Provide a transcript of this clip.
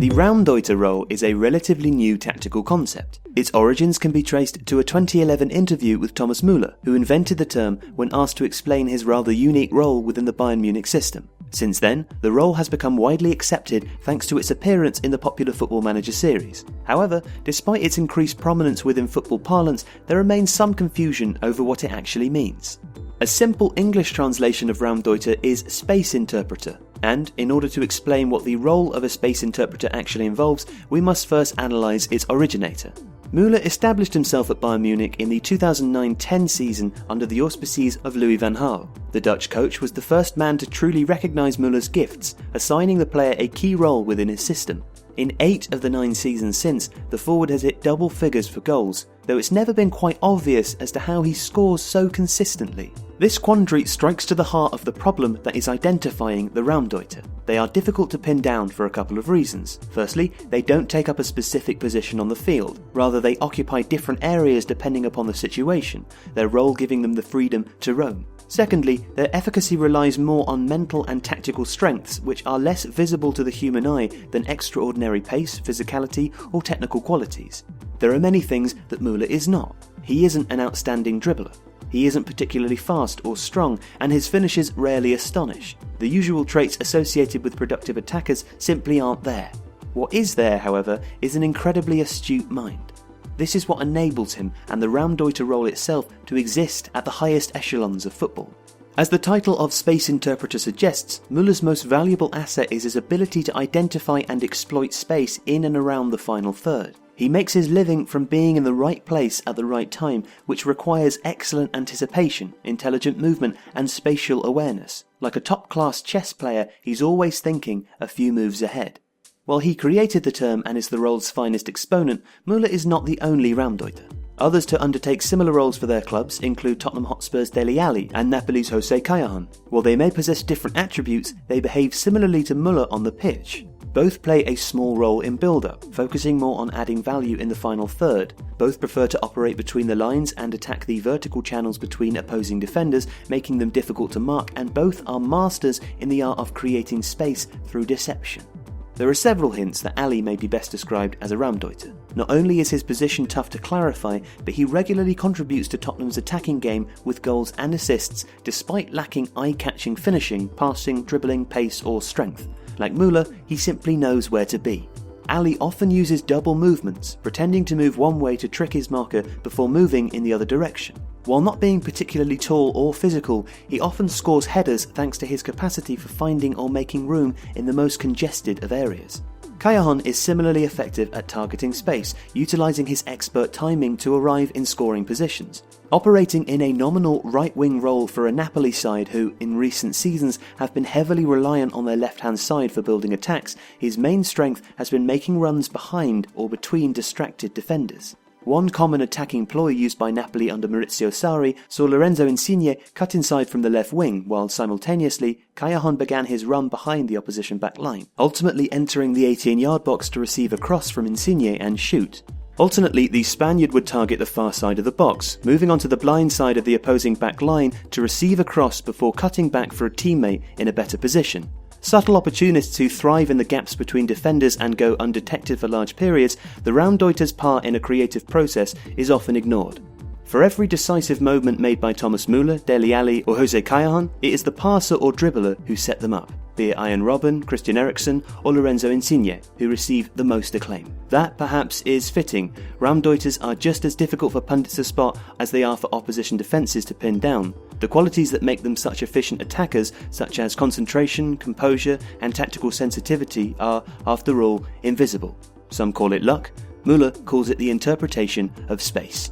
The Raumdeuter role is a relatively new tactical concept. Its origins can be traced to a 2011 interview with Thomas Muller, who invented the term when asked to explain his rather unique role within the Bayern Munich system. Since then, the role has become widely accepted thanks to its appearance in the popular Football Manager series. However, despite its increased prominence within football parlance, there remains some confusion over what it actually means. A simple English translation of Raumdeuter is space interpreter, and in order to explain what the role of a space interpreter actually involves, we must first analyse its originator. Muller established himself at Bayern Munich in the 2009-10 season under the auspices of Louis van Gaal. The Dutch coach was the first man to truly recognise Muller's gifts, assigning the player a key role within his system. In 8 of the 9 seasons since, the forward has hit double figures for goals, though it's never been quite obvious as to how he scores so consistently. This quandary strikes to the heart of the problem that is identifying the Raumdeuter. They are difficult to pin down for a couple of reasons. Firstly, they don't take up a specific position on the field, rather they occupy different areas depending upon the situation, their role giving them the freedom to roam. Secondly, their efficacy relies more on mental and tactical strengths which are less visible to the human eye than extraordinary pace, physicality, or technical qualities. There are many things that Muller is not. He isn't an outstanding dribbler. He isn't particularly fast or strong, and his finishes rarely astonish. The usual traits associated with productive attackers simply aren't there. What is there, however, is an incredibly astute mind. This is what enables him and the Raumdeuter role itself to exist at the highest echelons of football. As the title of Space Interpreter suggests, Muller's most valuable asset is his ability to identify and exploit space in and around the final third. He makes his living from being in the right place at the right time, which requires excellent anticipation, intelligent movement, and spatial awareness. Like a top-class chess player, he's always thinking a few moves ahead. While he created the term and is the role's finest exponent, Muller is not the only Raumdeuter. Others to undertake similar roles for their clubs include Tottenham Hotspur's Dele Alli and Napoli's Jose Callahan. While they may possess different attributes, they behave similarly to Muller on the pitch. Both play a small role in build-up, focusing more on adding value in the final third. Both prefer to operate between the lines and attack the vertical channels between opposing defenders, making them difficult to mark, and both are masters in the art of creating space through deception. There are several hints that Ali may be best described as a Raumdeuter. Not only is his position tough to clarify, but he regularly contributes to Tottenham's attacking game with goals and assists despite lacking eye-catching finishing, passing, dribbling, pace or strength. Like Muller, he simply knows where to be. Ali often uses double movements, pretending to move one way to trick his marker before moving in the other direction. While not being particularly tall or physical, he often scores headers thanks to his capacity for finding or making room in the most congested of areas. Callahan is similarly effective at targeting space, utilising his expert timing to arrive in scoring positions. Operating in a nominal right-wing role for a Napoli side who, in recent seasons, have been heavily reliant on their left-hand side for building attacks, his main strength has been making runs behind or between distracted defenders. One common attacking ploy used by Napoli under Maurizio Sarri saw Lorenzo Insigne cut inside from the left wing, while simultaneously Callahan began his run behind the opposition back line, ultimately entering the 18-yard box to receive a cross from Insigne and shoot. Alternately, the Spaniard would target the far side of the box, moving onto the blind side of the opposing back line to receive a cross before cutting back for a teammate in a better position. Subtle opportunists who thrive in the gaps between defenders and go undetected for large periods, the Raumdeuter's part in a creative process is often ignored. For every decisive moment made by Thomas Muller, Dele Alli or Jose Callahan, it is the passer or dribbler who set them up, be it Ian Robben, Christian Eriksen or Lorenzo Insigne, who receive the most acclaim. That perhaps is fitting. Raumdeuters are just as difficult for pundits to spot as they are for opposition defences to pin down. The qualities that make them such efficient attackers, such as concentration, composure and tactical sensitivity, are, after all, invisible. Some call it luck. Muller calls it the interpretation of space.